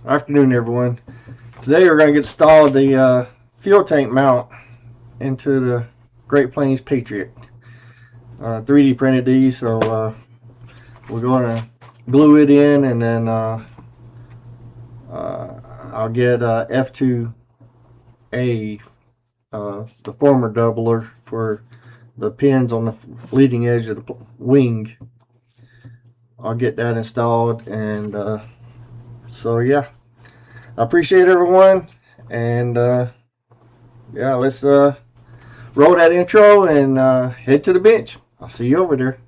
Afternoon, everyone. Today we're going to install the fuel tank mount into the Great Planes Patriot. 3D printed these, so we're going to glue it in, and then I'll get F2A, the former doubler for the pins on the leading edge of the wing. I'll get that installed, and so yeah, I appreciate everyone, and yeah, let's roll that intro and head to the bench. I'll see you over there.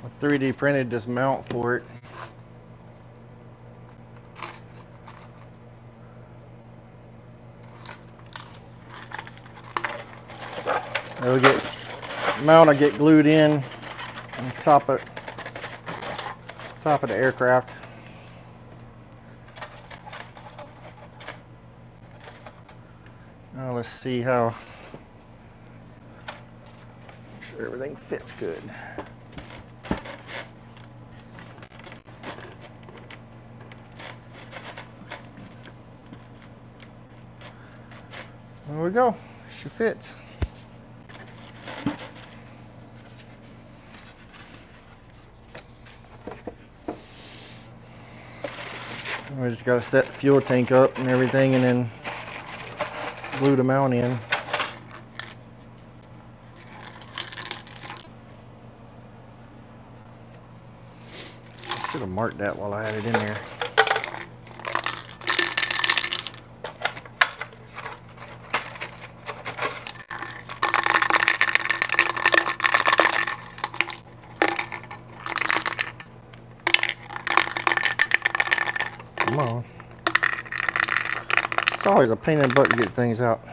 I 3D printed this mount for it. It'll get mount will get glued in on top of the aircraft. Now let's see how make sure everything fits good. There we go. She fits. We just got to set the fuel tank up and everything, and then glue the mount in. I should have marked that while I had it in there. Come on. It's always a pain in the butt to get things out.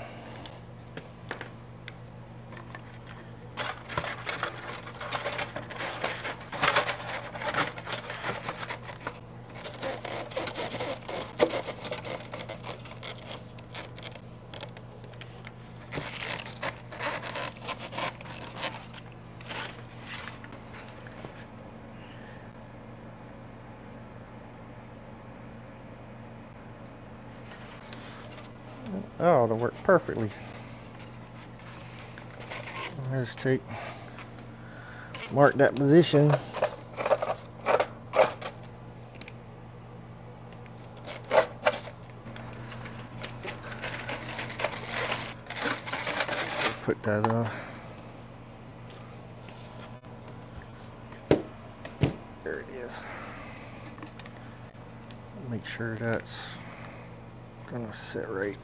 Oh, it'll work perfectly. I'll just mark that position. Put that there it is. Make sure that's gonna sit right.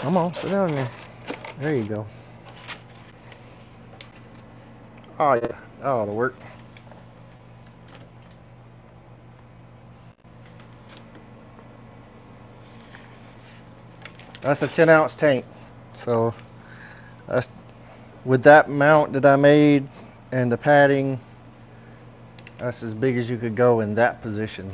Come on, sit down there. There you go. Oh yeah, that ought to work. That's a 10-ounce tank. So that's, with that mount that I made and the padding, that's as big as you could go in that position.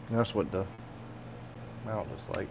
And that's what the mount looks like.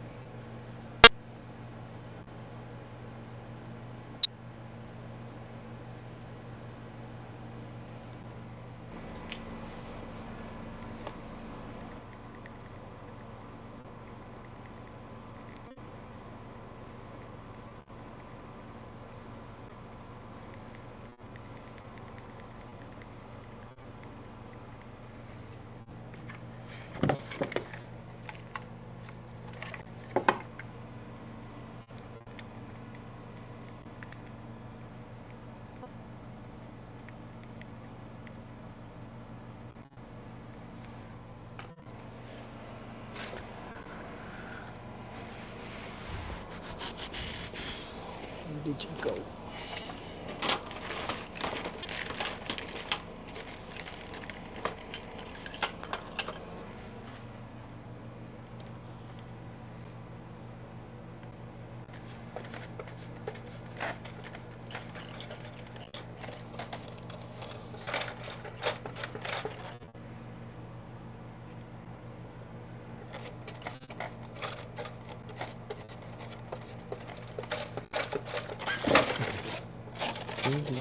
Where did you go? Easy.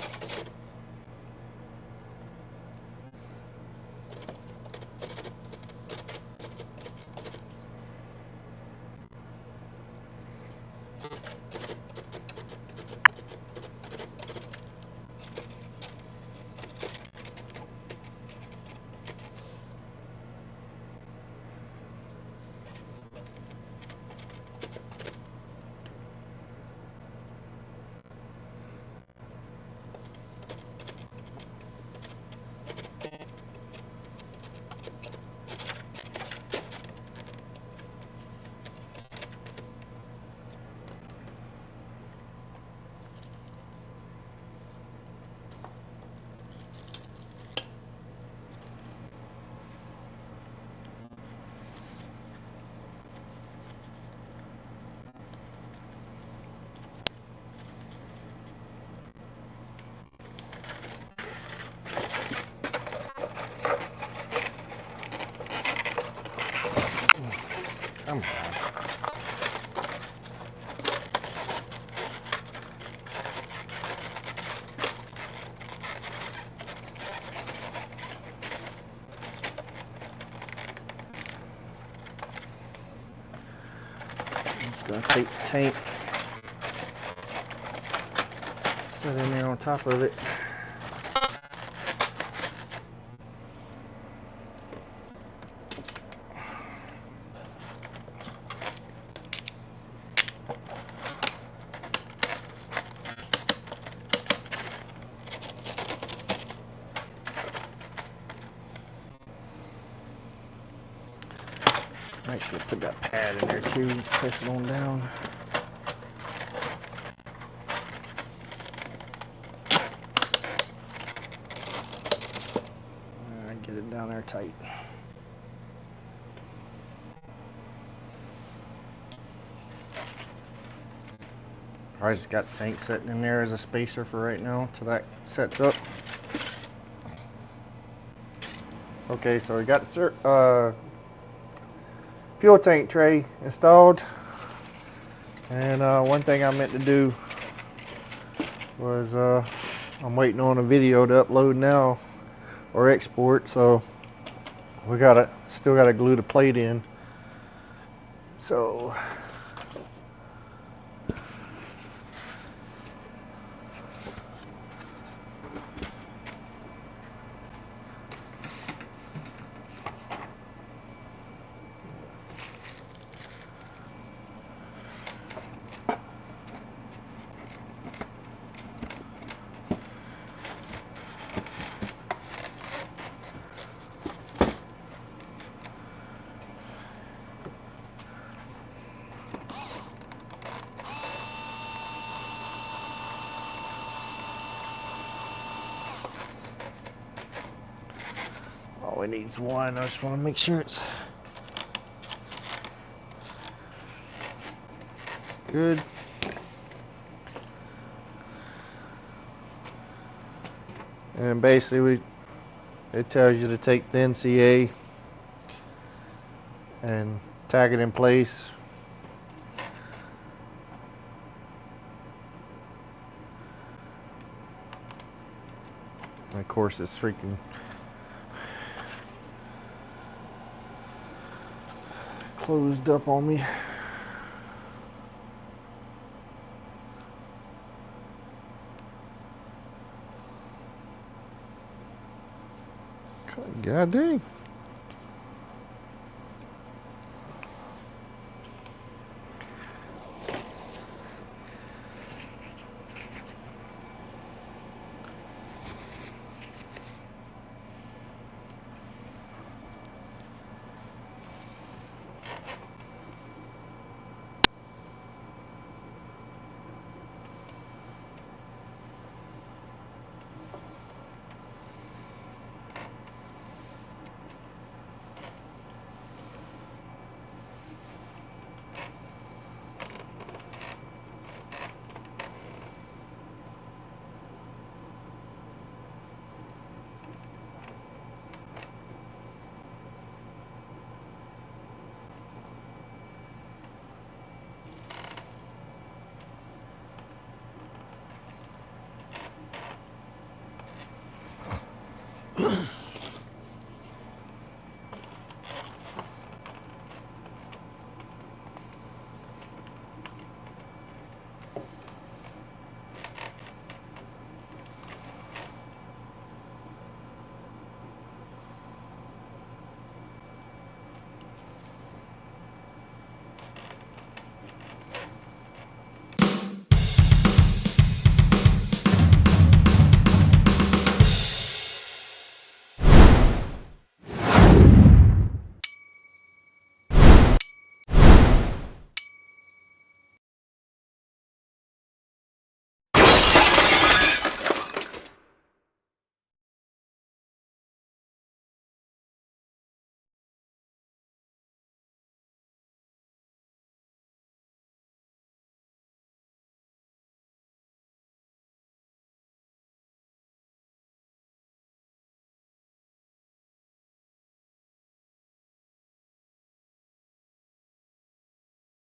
Come on. Just gonna take the tank, set in there on top of it. I should put that pad in there too, press it on down. Get it down there tight. I just got the tank sitting in there as a spacer for right now till that sets up. Okay, so we got the fuel tank tray installed, and one thing I meant to do was I'm waiting on a video to upload now or export, so we still gotta glue the plate in. So all we need is one. I just want to make sure it's good. And basically it tells you to take the NCA and tag it in place. And of course it's freaking closed up on me. God dang.